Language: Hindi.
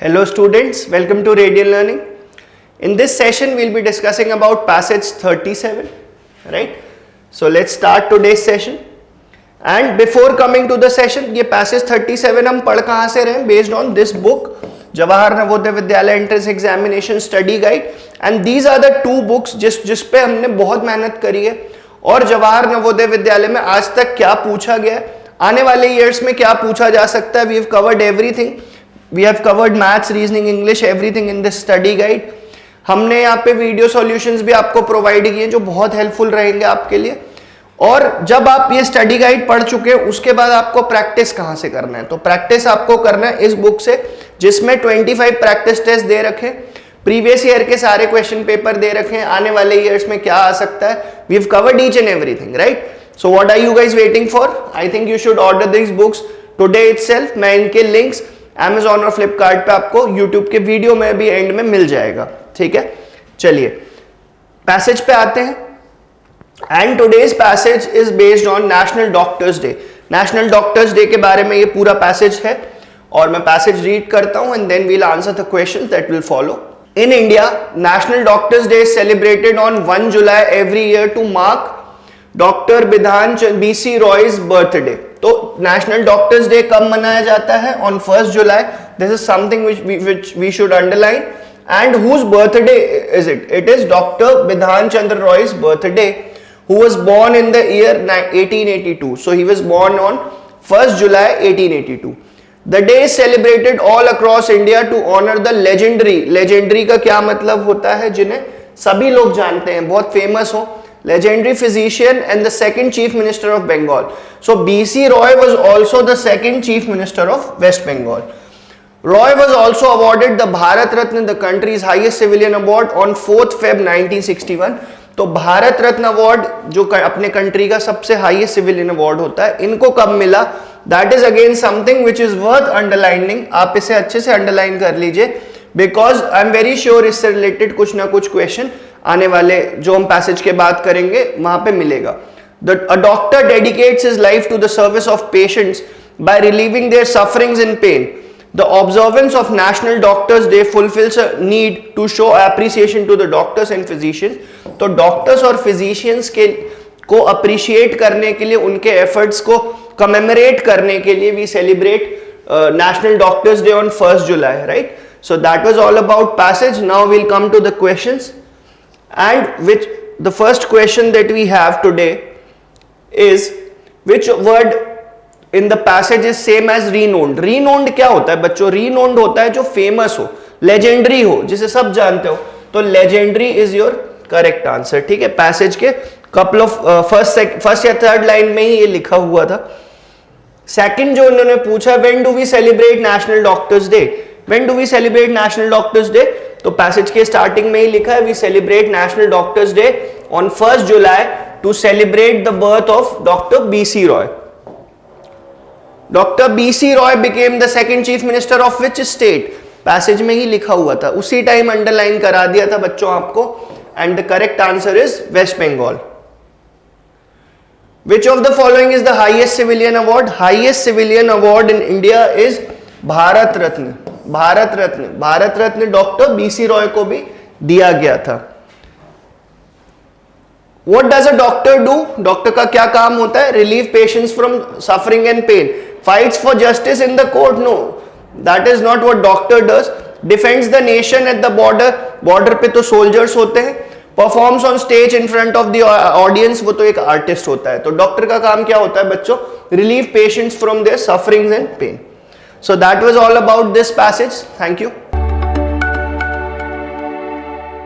Hello students, welcome to Radiant Learning. In this session we'll be discussing about passage 37, right? So let's start today's session. And before coming to the session, ये passage 37 हम पढ़ कहाँ से रहे हैं? Based on this book, Jawahar Navodaya Vidyalaya entrance examination study guide. And these are the two books जिस पे हमने बहुत मेहनत करी है. और जवाहर नवोदय विद्यालय में आज तक क्या पूछा गया है, आने वाले ईयर्स में क्या पूछा जा सकता है, we have covered everything. We have covered maths, reasoning, English, everything in this study guide. हमने यहाँ पे वीडियो सॉल्यूशंस भी आपको प्रोवाइड किए जो बहुत हेल्पफुल रहेंगे आपके लिए. और जब आप ये स्टडी गाइड पढ़ चुके हैं उसके बाद आपको प्रैक्टिस कहाँ से करना है, तो प्रैक्टिस आपको करना है इस बुक से जिसमें 25 प्रैक्टिस टेस्ट दे रखे, प्रीवियस ईयर के सारे क्वेश्चन पेपर दे रखे हैं, आने वाले ईयर्स में क्या आ सकता है. We have covered each and everything, right? So what are you guys waiting for? I think you should order this books today itself. मैं इनके लिंक्स Amazon और फ्लिपकार्ट पे आपको YouTube के वीडियो में भी एंड में मिल जाएगा, ठीक है? चलिए पैसेज पे आते हैं. And today's passage is based on national doctors day. National doctors day के बारे में ये पूरा पैसेज है और मैं पैसेज रीड करता हूं and then will answer the question that will follow. In India, national doctors day is celebrated on 1 July every year to mark doctor Bidhan BC Roy's birthday. तो नेशनल डॉक्टर्स डे कब मनाया जाता है? On 1 July. This is something which we should underline. And whose birthday is it? It is Dr. Bidhan Chandra Roy's birthday, who was born in the year 1882. So he was born on 1st July 1882. The day is celebrated all across India to honor the legendary. Legendary का क्या मतलब होता है? जिन्हें सभी लोग जानते हैं, बहुत फेमस हो. Legendary physician and the second chief minister of Bengal. So BC Roy was also the second chief minister of West Bengal. Roy was also awarded the Bharat Ratna, the country's highest civilian award, on 4th Feb 1961. तो भारत रत्न अवार्ड जो अपने कंट्री का सबसे हाईएस्ट सिविलियन अवार्ड होता है, इनको कब मिला? That is again something which is worth underlining. आप इसे अच्छे से अंडरलाइन कर लीजिए because I am very sure इससे रिलेटेड कुछ ना कुछ क्वेश्चन आने वाले जो हम पैसेज के बात करेंगे वहां पे मिलेगा. A doctor dedicates his life to the service of patients by relieving their sufferings and pain. The observance of National Doctors Day fulfills a need to show appreciation to the doctors and physicians. तो डॉक्टर्स और फिजिशियंस के को अप्रिशिएट करने के लिए, उनके एफर्ट्स को कमेमोरेट करने के लिए we celebrate national doctors day on 1st July, right? So that was all about passage. Now we'll come to the questions and which the first question that we have today is which word in the passage is same as renowned. Renowned क्या होता है बच्चों? Renowned होता है जो फेमस हो, लेजेंडरी हो, जिसे सब जानते हो. तो legendary is your correct answer, ठीक है? पैसेज के कपल ऑफ फर्स्ट या थर्ड लाइन में ही ये लिखा हुआ था. सेकंड जो उन्होंने पूछा, when do we celebrate national doctors day? When do we celebrate national doctors day? तो पैसेज के स्टार्टिंग में ही लिखा है we celebrate national doctors day on 1st July to celebrate the birth of doctor BC Roy. Dr. BC Roy became the second chief minister of which state? Passage में ही लिखा हुआ था, उसी टाइम अंडरलाइन करा दिया था बच्चों आपको. And the correct answer is West Bengal. Which of the following is the highest civilian award? Highest civilian award in India is Bharat Ratna. Bharat Ratna, Bharat Ratna doctor BC Roy को भी दिया गया था. What does a doctor do? Doctor का क्या काम होता है? Relieve patients from suffering and pain. Fights for justice in the court? No, that is not what doctor does. Defends the nation at the border. Border पे तो soldiers होते हैं. Performs on stage in front of the audience, वो तो एक artist होता है. तो डॉक्टर का काम क्या होता है बच्चों? Relieve patients from their sufferings and pain. So that was all about this passage. Thank you.